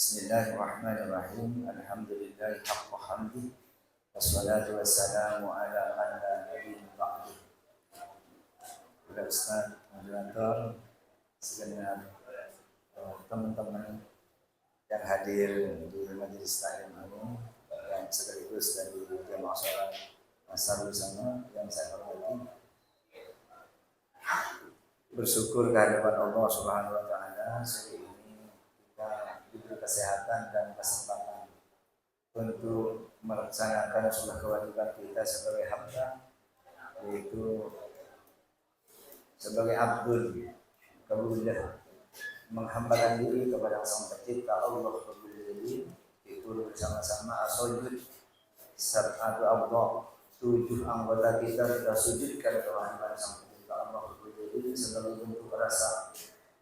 Bismillahirrahmanirrahim. Alhamdulillahi haqqa hamdi. Wassalatu wassalamu ala man la nabiyya ba'du. Kepada Ustaz, moderator, segenap teman-teman yang hadir di majelis taklim ini, yang sekaligus dari jemaah sholat asar bersama yang saya hormati, bersyukur kehadiran Allah Subhanahu wa taala sore ini kita diberi kesehatan dan kesempatan untuk melaksanakan sebuah kewajiban kita sebagai hamba, yaitu sebagai abdul kebudah menghambakan diri kepada Sang Pencipta Allah Rabbul Alamin, itu bersama-sama sujud serta Allah. 7 anggota kita sujudkan kepada Sang Pencipta Allah Rabbul Alamin sebagai bentuk rasa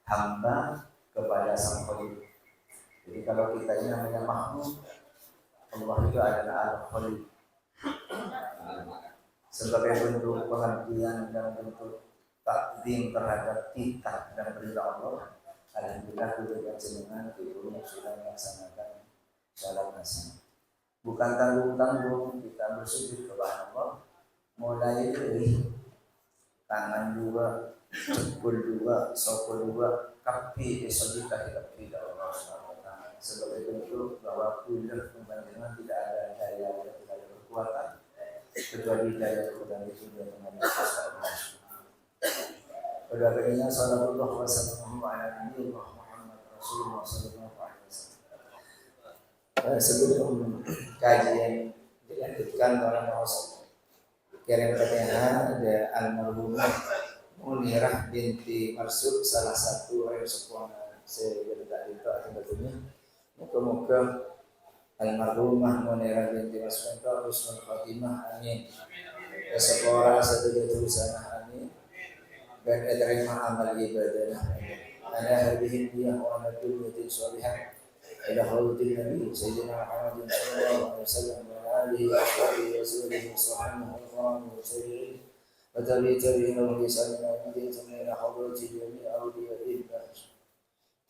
hamba kepada Sang Khaliq. Jadi kalau kita ini namanya makhluk, Allah itu adalah Al-Khaliq. Sebagai bentuk pengertian dan bentuk takdim terhadap kita dan perintah Allah, alhamdulillah kita jenengan itu sudah melaksanakan salat asar. Bukan tanggung-tanggung kita bersujud kepada Allah, mulai dari tangan dua, jempol dua, sopol dua, kaki disujudkan kepada Allah SWT sebagai bentuk bahwa kuliah pembangunan tidak ada daya dan tidak ada kekuatan kecuali daya Tuhan itu dia mengenai Allah. Pada akhirnya sallallahu wasallam ala nabi Muhammad Rasulullah sallallahu alaihi wasallam. Sebelum kajian dilanjutkan oleh Rasul kirim katanya ada almarhumah Munirah binti Marsud, salah satu ayah sepuan sebentar itu akibatnya. Moga-moga almarhumah Munirah binti Marsud husnul khatimah, amin. Sekolah satu tulisan, amin. Dan diterima amal ibadah. Ala hadhihi niyah wa ala kulli salihah ila haudil nabi sayyidina Muhammad sallallahu alaihi wasallam wa alihi wa sahbihi wa sallam wa sallam wa tabi'in wa bisanna wa bi'sanna hadrati jami'i awliyaillah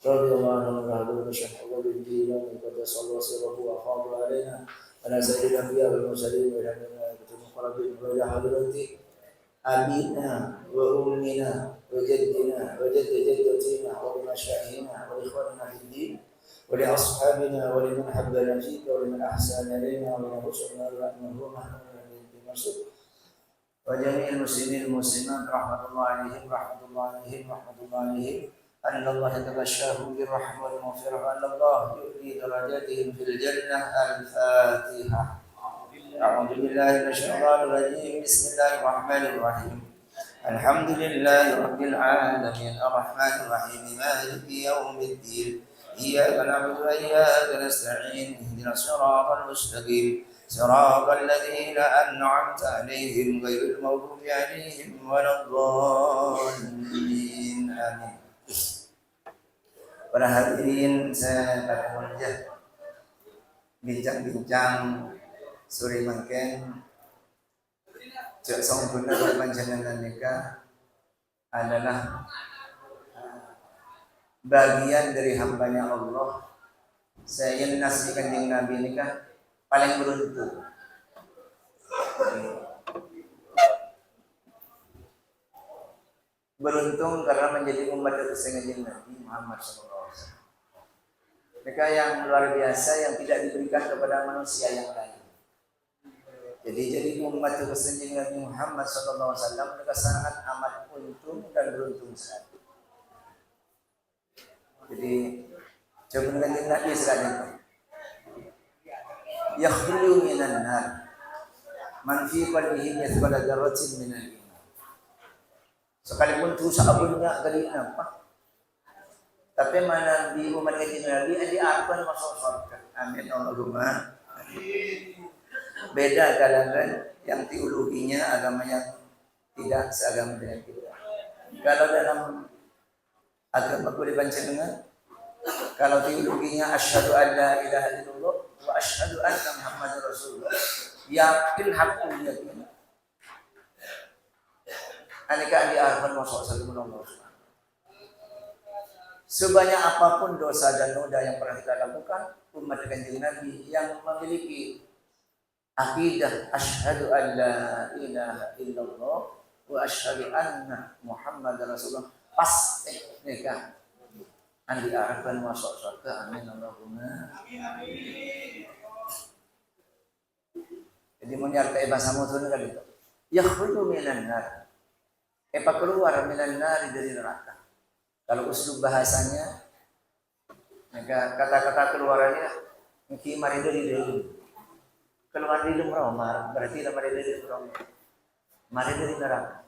radhiyallahu anhu wa syahadu billahi wa sallallahu sirruhu wa khabu alaina ala sayyidina anbiya wal mursalin wa ala muqarrabin wa ila hadrati abina wa ummina wa jaddina wa jadd jaddatina wa masyaihina wa ikhwanina fid din wa li ashabina wa liman habbana fika wa liman ahsana ilaina wa rasulna al-mahmumah binti Mas'ud wa jami'il muslimin muslimat rahmatullahi alaihim anna Allah yatabashshahu birrahmati wal maghfirah wa anna Allah yu'li darajatihim fil jannah. Al-Fatihah. أعوذ بالله من الشيطان الرجيم. بسم الله الرحمن الرحيم. الحمد لله رب العالمين الرحمن الرحيم مالك يوم الدين إياك نعبد وإياك نستعين اهدنا الصراط المستقيم صراط الذين أنعمت عليهم غير المغضوب عليهم ولا الضالين آمين. Para hadirin saya mulia, bincang-bincang sore mangken jak sampurna panjenengan nikah adalah bagian dari hambanya Allah. Saya nasi kanjeng Nabi nikah paling beruntung. Beruntung karena menjadi umat dari kanjeng Nabi Muhammad SAW. Nikah yang luar biasa yang tidak diberikan kepada manusia yang lain. Jadi umat kesenjing Nabi Muhammad SAW mereka sangat amat untung dan beruntung sekali. Jadi coba dengan Nabi sekali. Yakhruju minan nar man fi qalbihi mithqala dzarratin minal iman. Sekalipun dosa abunnya kali apa? Tapi mana di umat Nabi diarahkan masuk surga. Amin Allahumma. Beda kalangan yang teologinya agama yang tidak seagama dengan kita. Kalau dalam agama boleh panjenengan, kalau teologinya asyhadu an la ilaha illallah wa asyhadu anna Muhammadar Rasulullah, yakin hakul yakin. Aneka diarahkan masuk surga Allah. sebanyak apapun dosa dan noda yang pernah kita lakukan, umat Kanjeng Nabi yang memiliki akidah asyhadu an la ilaha illallah wa asyhadu anna Muhammadar Rasulullah pasti nikah andi arahkan masuk surga, amin Allahumma. Jadi menyertai bahasa mutun kan itu. Yakhruju minan nar. Keluar minan nar dari neraka. Kalau uslub bahasanya maka kata-kata keluarannya mungkin mari dari keluar dari rumah, berarti mari dari rumah. Mari dari neraka.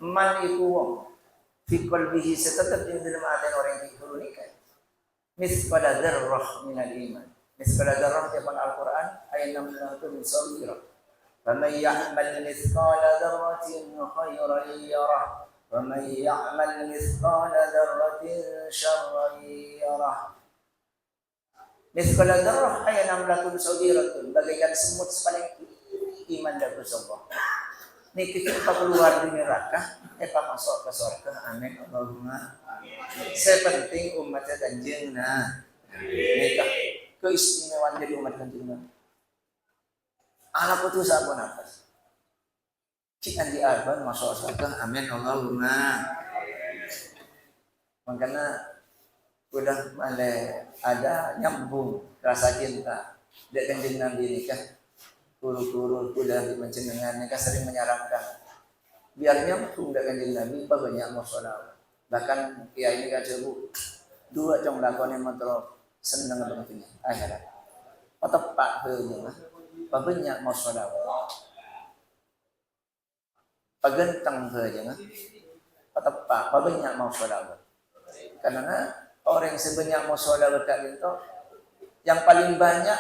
Man iku wong fi qalbihi setetap di dalam hati orang yang nikah. Misqala dzarrah minal iman. Misqala dzarrah di Al-Qur'an ayat 6 min sabira. Faman ya'mal misqala dzarratin khairan yarah. Waman ya'mal misqala dzarratin syarran yarah. Misqala dzarrah ayat 6 sabiratun bagaikan semut paling iman dan bersombong. Nih kita keluar dari neraka, masuk ke surga. Amin Allahumma. Sepenting umatnya Kanjeng nikah keistimewaan jadi umat Kanjeng Nabi. Anak putus apa nafas? Cikan di arban masuk surga. Amin Allahumma. Makanya udah malah ada nyambung rasa cinta dari Kanjeng Nabi nikah. Guru-guru udah dimencenengan mereka sering menyarankan biar nyambung dengan Kanjeng Nabi banyak masalah. Bahkan kiai ini kan sebu dua jong lakonnya motor seneng banget ini akhirat. Tepak heunya mah banyak masalah. Pagenteng heunya mah tepak banyak masalah. Karena orang yang sebanyak masalah berkat itu yang paling banyak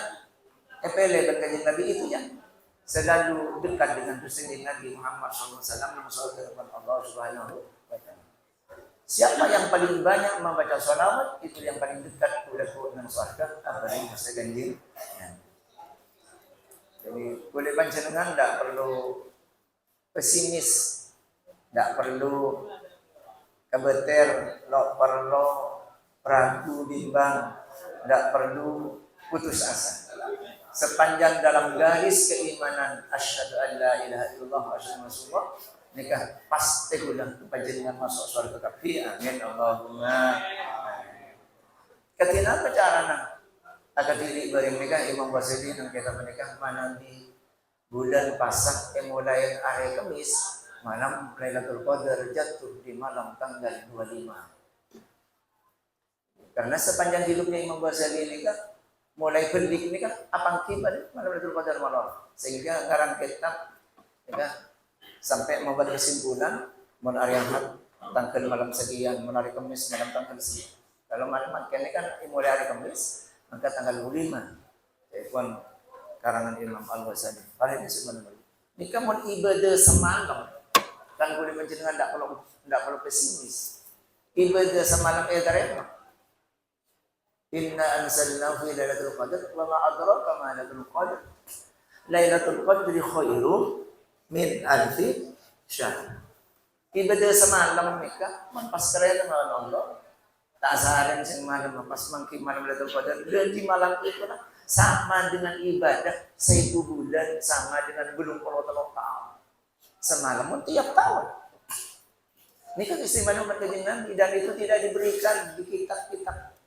epele berkat Nabi itu yang selalu dekat dengan Rasul Nabi Muhammad SAW yang bersalawat kepada Allah Subhanahu wa Ta'ala. Siapa yang paling banyak membaca salawat itu yang paling dekat dengan surga apalagi masa ganjil. Jadi boleh panjenengan tidak perlu pesimis, tidak perlu kebeter, tidak perlu ragu bimbang, tidak perlu putus asa. Sepanjang dalam garis keimanan asyhadu an la ilaha illallah wa asyhadu anna rasulullah nikah pasti udah panjenengan masuk surga tapi amin Allahumma. Ketina apa carana agar diri bareng nikah Imam Ghazali yang kita menikah mana di bulan Pasak yang mulai hari Kamis malam Lailatul Qadar jatuh di malam tanggal 25. Karena sepanjang hidupnya Imam Ghazali nikah mulai pendik ini kan apang kibat malam Lailatul Qadar malam sehingga ngarang kitab ya, sampai membuat kesimpulan mun ari Ahad tanggal malam sekian, mun hari Kamis malam tanggal sekian. Kalau malam ini kan mulai hari Kamis maka tanggal 25 pun karangan Imam Al-Ghazali. Hari ini sebenarnya nikah mun ibadah semalam kan boleh menjenengan tidak perlu pesimis. Ibadah semalam darema Inna anzalnahu fi lailatul qadr wa ma adraka ma lailatul qadr. Lailatul qadri khairum min alfi syahr. Ibadah semalam nikah pas keren dengan Allah. Tak saharan sing malam pas mangki malam Lailatul Qadar dan di malam itu sama dengan ibadah 1000 bulan sama dengan belum puluh tahun. Semalam tiap tahun. Nikah istimewa umat Nabi dan itu tidak diberikan di kitab-kitab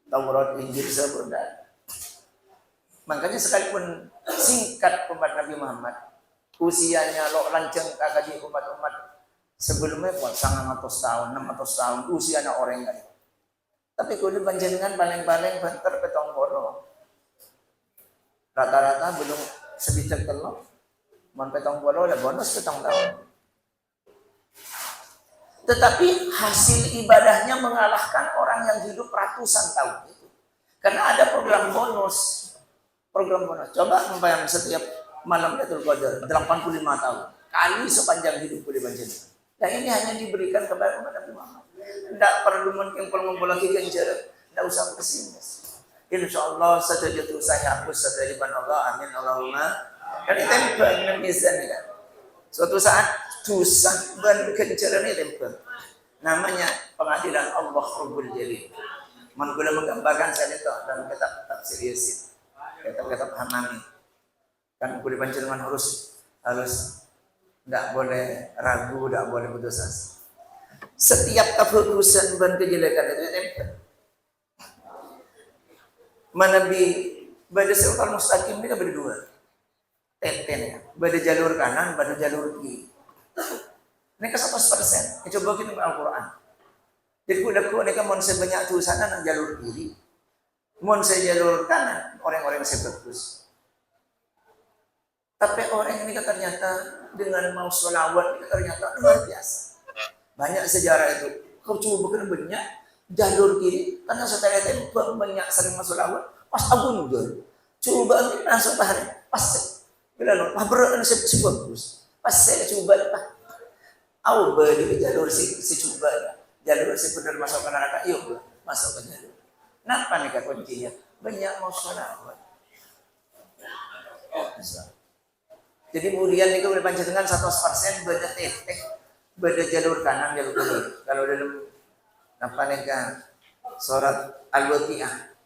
Taurat, Injil, Zabur dan makanya sekalipun singkat umat Nabi Muhammad usianya lo lanceng kakak umat-umat sebelumnya pun 900 tahun, 600 tahun usianya orang kan. Tapi kudu panjenengan paling-paling banter petong boro. Rata-rata belum sebijak telok. Mon petong boro ada bonus petong tahun. Tetapi hasil ibadahnya mengalahkan orang yang hidup ratusan tahun itu. Karena ada program bonus. Coba membayang setiap malam Lailatul Qadar 85 tahun. Kali sepanjang hidup boleh panjenengan. Dan ini hanya diberikan kepada umat Nabi Muhammad. Tidak perlu mengumpul lagi ganjaran. Tidak usah pesimis. Insya Allah saja jatuh saya hapus saja ban Allah. Amin Allahumma. Kan tempel dengan mizan kan. Suatu saat susah ban ganjaran ini tempel. Namanya pengadilan Allah Rabbul Jalil. Manggula menggambarkan saya itu dalam kitab tafsir Yasin, kitab-kitab Hamami. Kan kulit panjenengan harus tidak boleh ragu, tidak boleh putus asa. Setiap kefokusan dan kejelekan itu tempel. Menabi pada siratal mustaqim ini berdua. Teten, pada jalur kanan, pada jalur kiri. Ini ke 100%. Coba kita Al-Quran. Jadi kudaku ini kan saya banyak tulisan nang jalur kiri, saya jalur kanan, orang-orang saya bagus. Tapi orang ini ternyata dengan mau sholawat ternyata luar biasa. Banyak sejarah itu. Kau coba bukan banyak jalur kiri, karena setelah itu banyak sering masuk sholawat, pas agun juga. Coba ini langsung paham, pas bilang, berat si bagus. Pas saya coba, aku beli jalur si coba. Jalur si benar masuk ke neraka, yuk masuk ke jalur. Kenapa nih kuncinya? Banyak mau sholawat. Jadi kemudian itu berpanjang dengan 100% beda jalur kanan jalur kiri. Kalau dalam apa nih surat Al-Waqiah.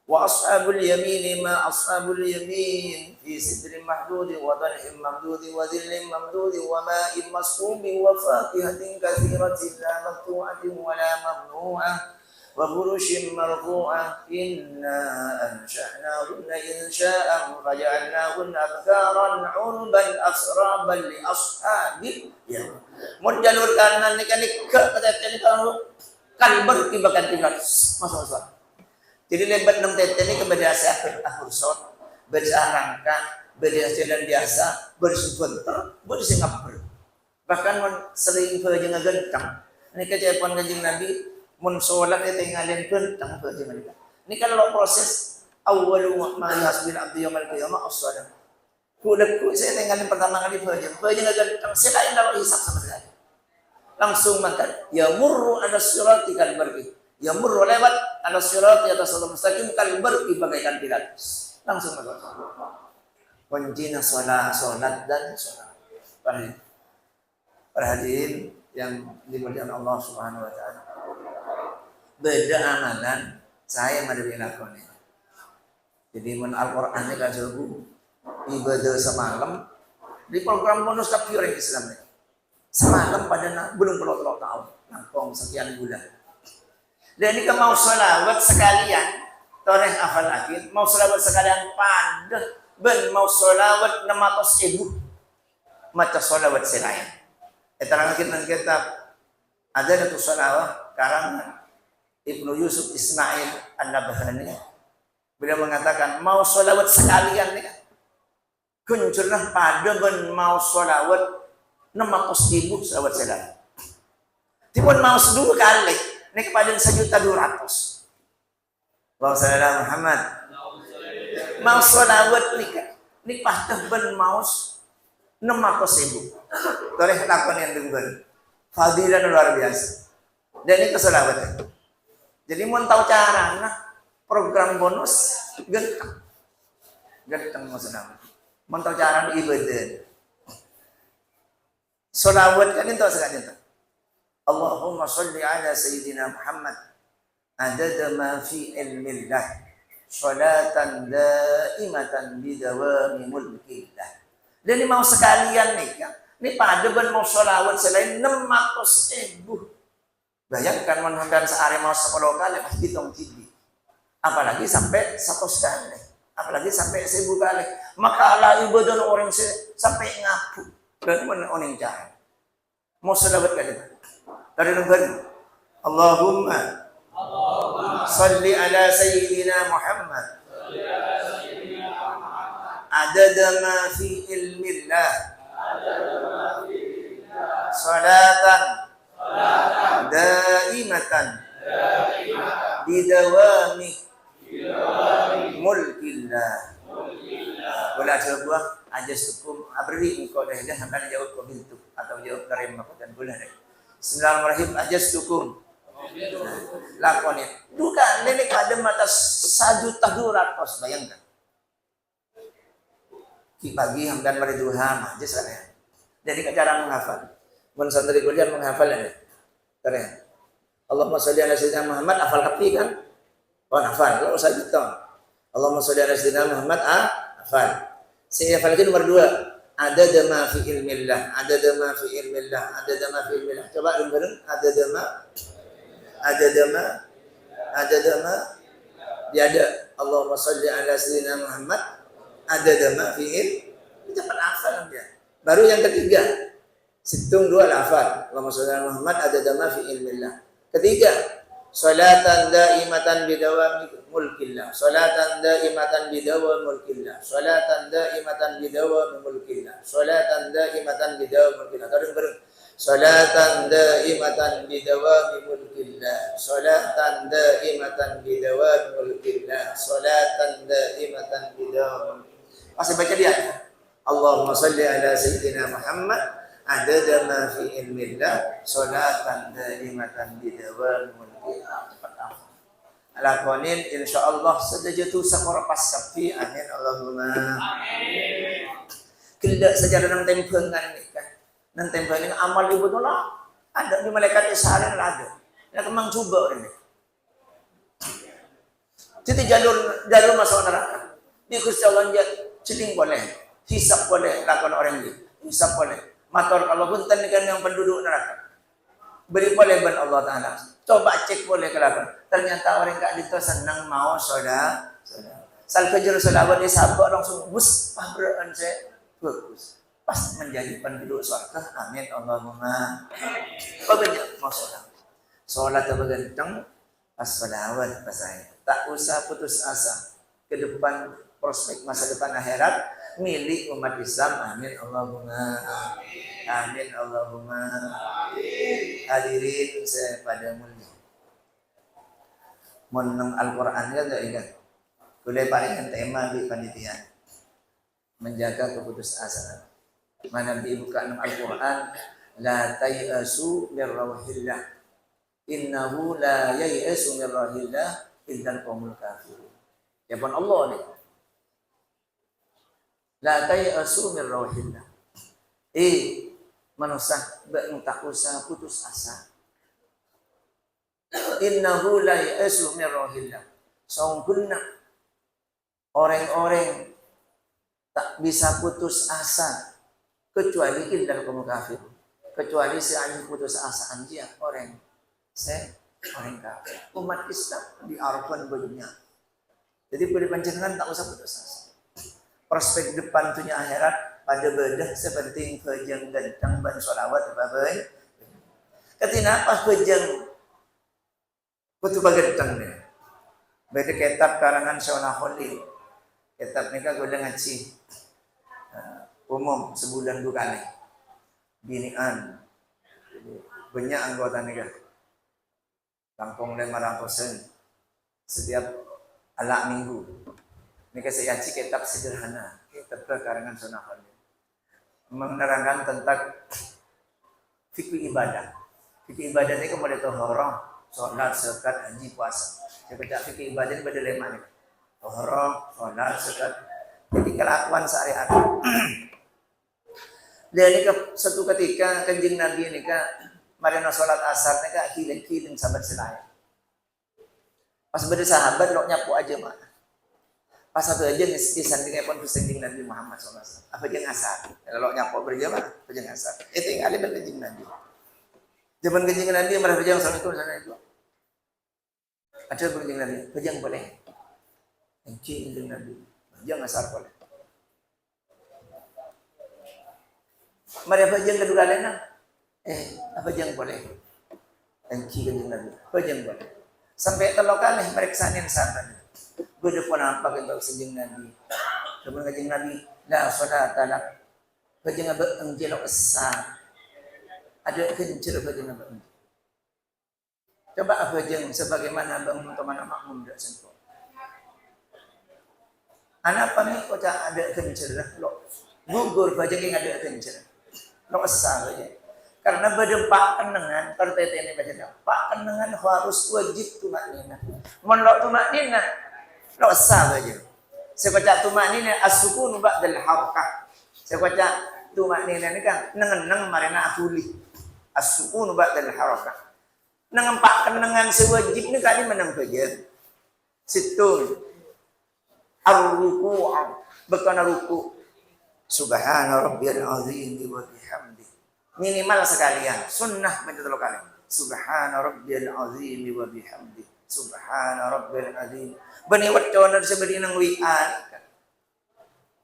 Wa ashabul yamin ma ashabul yamin fi sidrin mahdud wa dhalhin mamdud wa dhillin mamdud wa ma'in masqub wa faqihatin katsiratin la maqtu'atin wa la mamnu'ah wa furushin marfu'ah inna ansha'nahunna insha'an faja'alnahunna abkaran 'urban asraban li ashabil yamin. Mun jalur kanan ni kan kata kalbar tibakan tinggal masuk. Jadi lebat 6 tete ini kepada akhir sot, rangka, jalan biasa, bersubenter, bersingapur. Bahkan sering kerja ngagentang. Ini kejadian kanjeng Nabi, mun sholat itu tinggalin gentang kerja mereka. Ini kalau proses awalu ma yasbil abdi yaumil qiyamah as-shalah. Kudaku saya tinggalin pertama kali kerja ngagentang, saya lain kalau hisap sama sekali. Langsung makan. Ya murru ala sirati kal barqi. Ya murru lewat ala sirati atas siratal mustaqim kal barqi bagaikan kilat. Langsung masuk. Kuncinya salat dan salat. Para hadirin yang dimuliakan Allah Subhanahu wa taala. Beda amalan saya madari lakoni. Jadi men Al-Qur'an ini kan suruh ibadah semalam di program bonus tapi orang Islam ini. Semalam pada belum puluh tahun, nangkong sekian bulan. Dan ini mau sholawat sekalian, toreh hafal akhir, mau sholawat sekalian pada ben mau sholawat 600.000 macam sholawat selain. Terang kita ada satu sholawat karangan Ibnu Yusuf Ismail An-Nabhani. Beliau mengatakan mau sholawat sekalian nih, kuncurlah pada ben mau sholawat 600.000 sholawat selain. Timun mau 2 kali. Ini kepada 1.200.000. Allahumma shalli ala Muhammad. Mau sholawat nikah. Ini patah ben mau 600.000. Toreh lakon yang dengar. Fadilah luar biasa. Dan itu sholawat. Jadi mau tahu cara, nah program bonus genteng maksudnya. Mau tahu cara ibadah. Sholawat kan itu sekali itu. Allahumma salli ala Sayyidina Muhammad adada ma fi ilmillah salatan daimatan bidawami mulkillah. Dan ini mau sekalian nih ya. Ini pada ben mau sholawat selain 600.000. Bayangkan menundang sehari mau 10 kali pasti hitung tibi. Apalagi sampai 100 kali. Apalagi sampai 1000 kali. Maka ala ibadah orang sampai ngapu. Dan orang jahat. Mau sholawat kali. Dari nomor Allahumma salli ala Sayyidina Muhammad adada ma fi ilmillah salatan daimatan bidawami mulkillah. Boleh coba aja hukum abri engkau dah akan jawab kau bintu atau jawab karim dan boleh. Bismillahirrahmanirrahim ajastukum. Lakonnya. Duka nenek ada mata 1.200.000 bayangkan. Di pagi hamdan mariduha aja saya. Jadi cara menghafal. Mun santri kuliah menghafal ini. Keren. Allahumma sholli ala sayyidina Muhammad, hafal kapi kan? Oh, hafal. Kalau usah gitu. Allahumma sholli ala sayyidina Muhammad, hafal. Saya hafalkan nomor 2. Adada ma fi ilmillah, adada ma fi ilmillah, adada ma fi ilmillah. Coba dengerin, adada ma, dia ada Allahumma sholli ala sayyidina Muhammad, adada ma fi ilmillah. Cepat hafal dia. Baru yang ketiga, hitung 2 hafal. Allahumma sholli ala Muhammad, adada ma fi ilmillah. Ketiga, salatan daimatan bidawami mulkillah, salatan daimatan bidawami mulkillah, salatan daimatan bidawami mulkillah, salatan daimatan bidawami mulkillah. Bareng-bareng. Salatan daimatan bidawami mulkillah, salatan daimatan bidawami mulkillah, salatan daimatan bidawami. Masih baca dia. Allahumma sholli ala sayyidina Muhammad adada ma fi ilmillah, salatan daimatan bidawami mulkillah. Lakonin insyaallah sadajatu sakora pasapi. Amin Allahumma amin. Kelak saja nang tempengan ni kan. Nang tempengan amal ibu tu lah. Ada di malaikat isaran lah ada. Nak kemang cuba ini. Jadi jalur masuk neraka. Di kursi Allah celing boleh, hisap boleh, lakon orang ini. Hisap boleh. Matur kalau punten kan yang penduduk neraka. Beri boleh ban Allah Ta'ala. Coba cek boleh ke lakon. Ternyata orang kak itu senang mau soda. Sal kejar selawat dia sabar langsung bus pabraan saya bagus. Pas menjadi penduduk surga. Amin Allahumma. Bagaimana mau soda? Solat berganteng pas selawat pas saya. Tak usah putus asa. Ke depan prospek masa depan akhirat milik umat Islam. Amin Allahumma. Amin Allahumma. Hadirin saya pada mulia. Menang Al-Quran kan tak ingat. Kuliah paling tema di panitia menjaga keputusasaan. Mana dibuka Al-Quran, la tayasu min rawhillah, innahu la yayasu min rawhillah illa al-qaumul kafirun. Ya pun Allah ni. La tayasu min rawhillah. Manusia tak usah putus asa. Innahu la yayasu min rawhillah. Sungguhnya orang-orang tak bisa putus asa kecuali illal qaumul kafir. Kecuali si anjing putus asa dia orang kafir. Umat Islam diarahkan bajunya. Jadi boleh panjenengan tak usah putus asa. Prospek depan tunya akhirat pada bedah seperti kejang gantang ban solawat babai. Ketina apa kejang kutu bagantang ni. Beda kitab karangan Syona Khalil. Kitab ni kan gue ngaji umum sebulan 2 kali. Binian. Banyak anggota ni kan. Kampung 500 setiap alak minggu. Ini saya ngaji kitab sederhana. Kitab karangan Syona Khalil. Menerangkan tentang fikih ibadah. Fikih ibadah ini kemudian tohorah, sholat, zakat, haji, puasa. Saya baca fikih ibadah ini pada 5 nih. Tohorah, sholat, zakat. Jadi kelakuan sehari-hari. Dan ini satu ketika kanjeng Nabi ini marina sholat asar ini kiling sahabat selaya. Pas pada sahabat lo nyapu aja mah. Pas satu aja disandingnya pun kanjeng Nabi Muhammad SAW. Apa aja ngasar. Kalau nyapu berjamaah, apa aja ngasar. Itu yang ada dari kanjeng Nabi. Zaman kanjeng Nabi marah berjamaah sama itu sana itu. Ada kanjeng Nabi, berjamaah boleh. Kanjeng Nabi, berjamaah ngasar boleh. Mari apa yang kedua lainnya? Apa yang boleh? Kanjeng Nabi, apa yang boleh? Sampai telok kali meriksain sahabat. Gue depan apa kita kanjeng Nabi? Kemudian kanjeng Nabi, la salat talak. Kanjeng Nabi enjelok esar. Ada kencur kanjeng Nabi. Coba apa yang sebagaimana bangun teman makmum dak sentuh. Anak pami kota ada kencur lo. Gugur bajang yang ada kencur. Lo esar aja. Karena berdempak kenangan partai ini baca pak kenangan harus wajib tumaknina. Mon lo tumaknina lo sah aja. Saya baca tumaknina as-sukun ba'dal harakah. Saya baca tumaknina ini kan nengen marina akuli. As-sukun ba'dal harakah. Nengempak kenangan sewajib ni kali menang saja. Situ ar-ruku' bekana ruku. Subhana rabbiyal azim wa bihamdi. Minimal sekalian, sunnah baca 3 kali. Subhana rabbiyal azim wa bihamdi. Subhana rabbiyal azim. Bani wacana sebedi nang wi'an.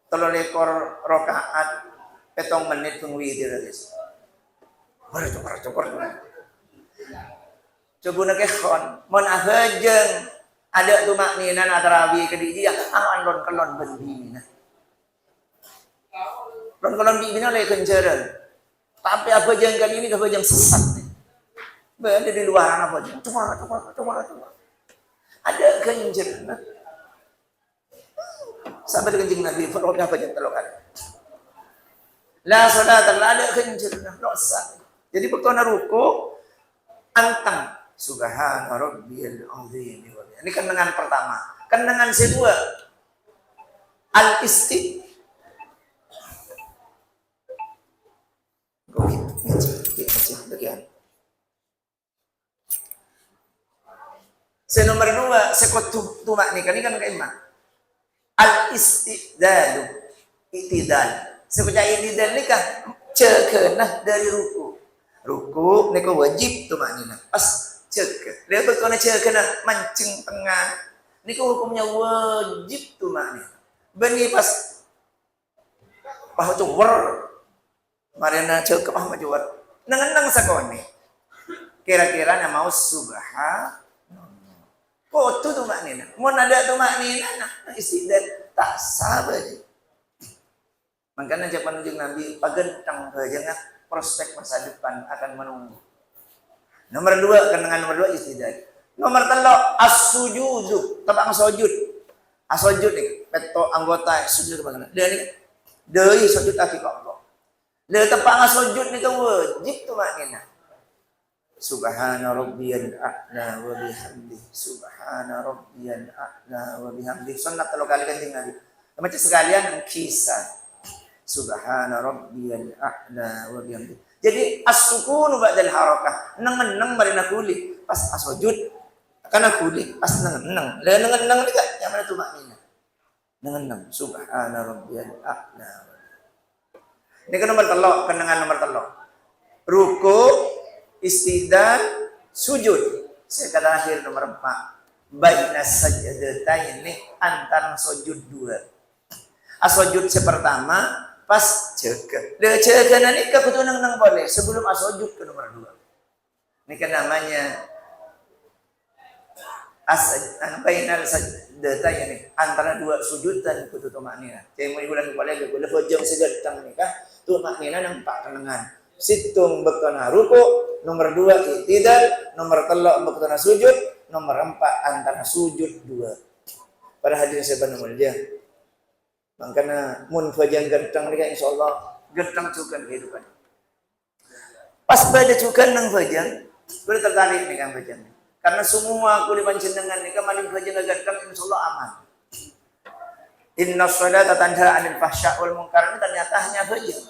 3 lekor rakaat 7 menit tunggu witir guys. Baru. Coba nak kon, mon ahajeng ada tu maknina atarawi ke dia, awan lon kelon bendi. Lon kelon di bina lagi kenceran. Tapi apa jeng kali ini apa jeng sesat. Berada di luar apa jeng. Cuma. Ada kenceran. Sampai kencing Nabi, apa jeng telokan. La salat ada kenceran, dosa. Jadi bekona ruku antang subhana rabbiyal azim. Ini kenangan pertama. Kenangan kedua al-isti. Nomor 2 sekot tumak nih kan kaimah. Al-istidal. Itidal. Seperti itidal nikah cekenah dari ruku. Ruku nika wajib tumaknina. Pas cek. Dia berkona cekena mancing tengah. Nika hukumnya wajib tumaknina. Bani pas paho cuwer. Marina cek paho cuwer. Nang sakone. Kira-kira na mau subha. Oh tu tumaknina. Mun ada tumaknina nah istidal tak sabar. Makanya jawaban jeung Nabi pagentang jangan prospek masa depan akan menunggu. Nomor 2, kenangan nomor 2 istidal. Nomor 3 as-sujudu, tabang sujud. As-sujud nih, peto anggota sujud bagaimana? Dia ni deui sujud kaki ka Allah. Dia tabang sujud ni kan wajib tu maknina. Subhana rabbiyal a'la wa bihamdi. Subhana rabbiyal a'la wa bihamdi. Sunnah 3 kali kan Nabi. Macam sekalian kisah. Subhana rabbiyal a'la wa bihamdi. Jadi as-sukunu ba'dal harakah. Nang marina kuli pas as-sujud kana kuli pas nang. La nang juga yang mana tu maknanya. Nang subhana rabbiyal a'la. Ini kan nomor 3, kenangan nomor 3. Ruku, istidal, sujud. Sekarang akhir nomor 4. Baina sajdatayn antara sujud 2. As-sujud pertama pas cek. Dia cek ni kebetulan nang boleh sebelum as-sujud ke nomor 2. Ini kan namanya bainal sajdatayn ni antara 2 sujud dan kudu tumaknina. Cai mau ulang boleh boleh hojong segetang ni kah tumaknina nang pak kenangan. Situng bekana ruku, nomor 2 i'tidal, nomor 3 bekana sujud, nomor 4 antara sujud 2. Para hadirin sekalian mulia. Makanya mun fajan gentang ni insyaallah gentang cukan kehidupan. Pas baca cukan nang fajan, boleh tertarik nih kan fajan. Karena semua kulit panjenengan ni kan maling fajan gentang insyaallah aman. Inna sholata tanha 'anil fahsya' wal munkar ini ternyata hanya fajan.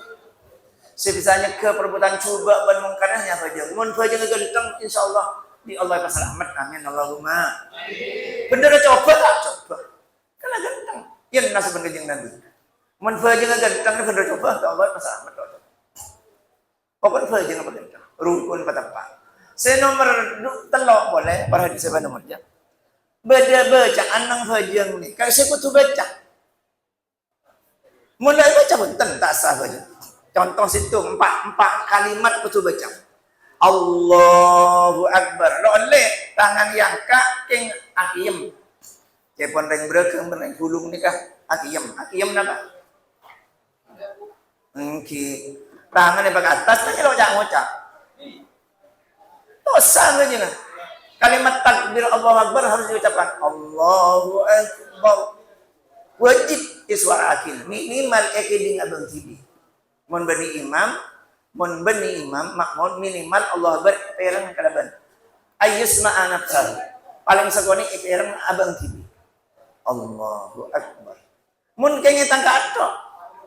Sebisanya ke perbuatan coba dan munkar hanya fajan. Mun fajan gentang insyaallah di Allah pasalamat. Amin Allahumma. Amin. Bener coba tak coba. Kana gentang. Yang nasib kejeng Nabi. Mun fajeng gantang bener coba ke Allah pasalamat. Pokok fajeng apa gantang? Rukun patapa. Saya nomor 3 boleh para hadis saya nomornya. Beda bacaan nang fajeng ni. Kalau saya kudu baca. Mulai baca benten tak sah baca. Contoh situ 4 kalimat kudu baca. Allahu Akbar. Lo oleh tangan yang king akiem. Cepon reng berekeng reng hulung nikah akiyam napa? Engki tangan yang bagian atas tanya lo jangan ngocak. Dosa aja nah. Kalimat takbir Allahu Akbar harus diucapkan Allahu Akbar. Wajib suara akil minimal ekiding abang tibi. Mun bani imam makmum minimal Allahu Akbar perang kalaban. Ayyusma anafsal. Paling sekoni perang abang tibi. Allahu Akbar. Mun kengnya tangka atok.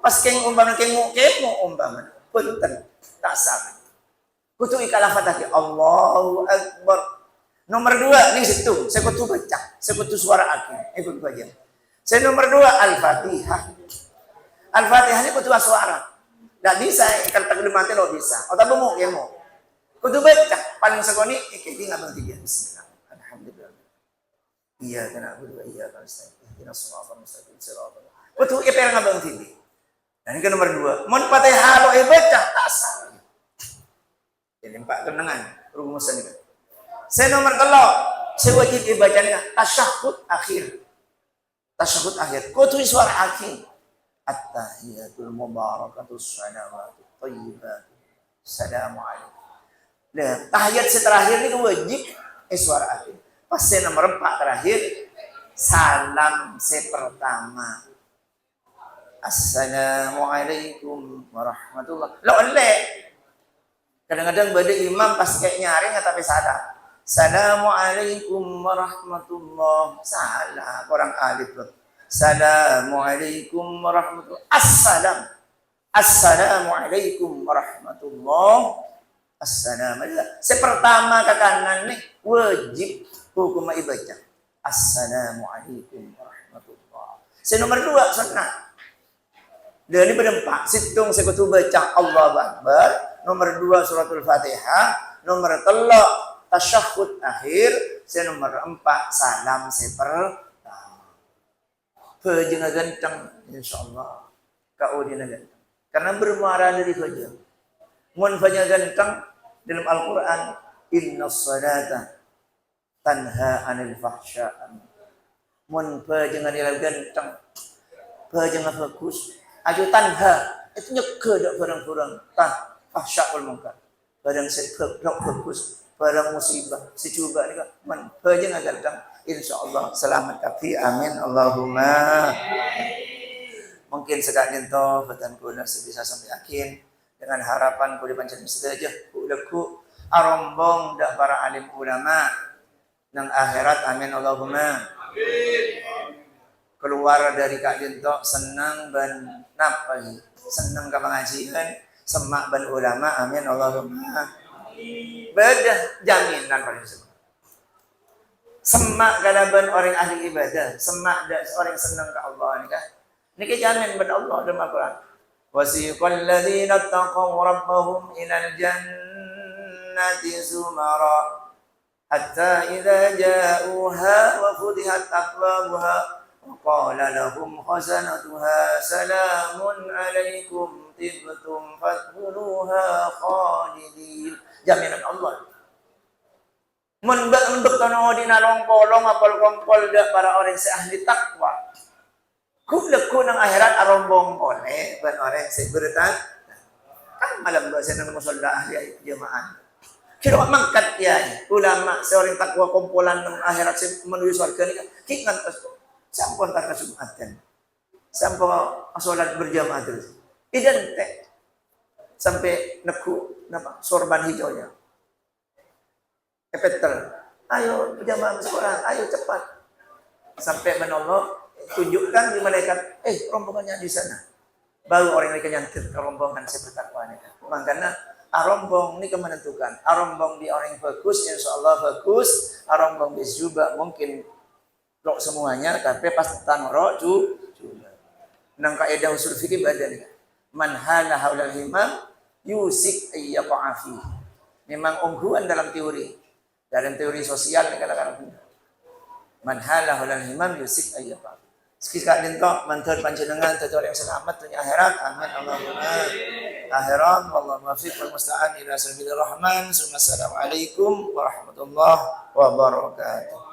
Pas keng umpama kemu umpama. Punten tak sama. Kutu ikalah fatah Allahu Akbar. Nomor 2 ni situ, saya kutu baca, saya kutu suara akhir, ikut baca. Saya nomor 2 Al-Fatihah. Al-Fatihah ni kutu suara. Tak bisa, kalau tak boleh mati lo bisa. Atau mau ya mau. Kutu baca, paling sekali ikut abang tiga. Bismillah. Alhamdulillah. Iya kena kutu, iya kan saya. Kita semua akan mustaqim siratal. Kutu iper abang tiga. Dan ini nomor 2. Mun Fatihah lo baca tak sah. Jadi 4 kenangan rumusan ini. Saya nomor 3, saya wajib dibacanya tasyahud akhir. Tasyahud akhir. Kutu suara akhir. At-tahiyatul mubarakatus salawatut thayyibat. Assalamualaikum. Nah, tahiyat terakhir ini wajib suara akhir. Pas saya nomor 4 terakhir, salam pertama. Assalamualaikum warahmatullahi. Lo oleh. Kadang-kadang pada imam pas kayak nyaring tapi salah. Assalamualaikum warahmatullahi. Salah orang alif. Assalamualaikum warahmatullahi. Assalamualaikum warahmatullahi. Assalamualaikum. Sepertama ke kanan nih wajib hukum ibadah. Assalamualaikum warahmatullahi. Nomor 2 sunnah. Dari berempat situng saya kutu baca Allahu Akbar. Nomor 2 suratul Fatihah. Nomor 3 tasyahud akhir. Saya nomor 4 salam pertama. Jangan ganteng insyaallah. Kau dina ganteng. Karena bermuara dari fajar. Mun fajar ganteng dalam Al-Qur'an innas salata tanha 'anil fahsya'i. Mun jangan ganteng. Jangan bagus. Aju tanha itu nyegah dak barang-barang tah fahsya wal munkar. Barang sebab bagus, barang musibah, secoba ni kan man jangan ganteng. InsyaAllah selamat kafi. Amin. Allahumma. Mungkin sekalian toh batanku nasi bisa sampai yakin dengan harapan ku dipancen sedaya ku leku arombong dak para alim ulama nang akhirat. Amin. Allahumma. Keluar dari kalian toh senang ban napai, senang ke pengajian, semak ban ulama. Amin. Allahumma. Beda jaminan paling semua. Semak kalaban orang ahli ibadah, semak dan orang senang ke Allah ni kan. Ni jamin pada Allah dalam Al-Quran. Wasiqal ladzina taqaw rabbahum ilal jannati zumara hatta idza ja'uha wa futihat abwabuha wa qala lahum khazanatuha salamun alaikum tibtum fadkhuluha khalidin. Jaminan Allah. Menduk tono di nalong polong apal kompol dak para orang seahli takwa. Ku leku nang akhirat arombong oleh ban orang sebertan. Kan malam doa saya nang musalla ahli jemaah. Kira mangkat ya ulama seorang takwa kumpulan nang akhirat menuju surga ni kan. Kikan sampun tak Jumatan. Sampai salat berjamaah terus. Identik sampai neku napa sorban hijaunya. Peter, ayo jamaah sekolah, ayo cepat. Sampai menolong, tunjukkan di malaikat, rombongannya di sana. Baru orang ini nyantir ke rombongan sepertakwa ini. Makanya arombong ini menentukan. Arombong di orang bagus, insya Allah bagus. Arombong di juga mungkin rok semuanya, tapi pas tanro juga. Nang kaidah usul fikih badan. Man hala haulal himam yusik ayyaqafi. Memang ungguan dalam teori. Dalam teori sosial ni katakan man hala hulal himam yusik ayyaqaf. Sekali tok mantur panjenengan tutur yang selamat dunia akhirat. Amin. Allahumma akhirat wallahu muwaffiq wal musta'an ila sabilir rahman. Assalamualaikum warahmatullahi wabarakatuh.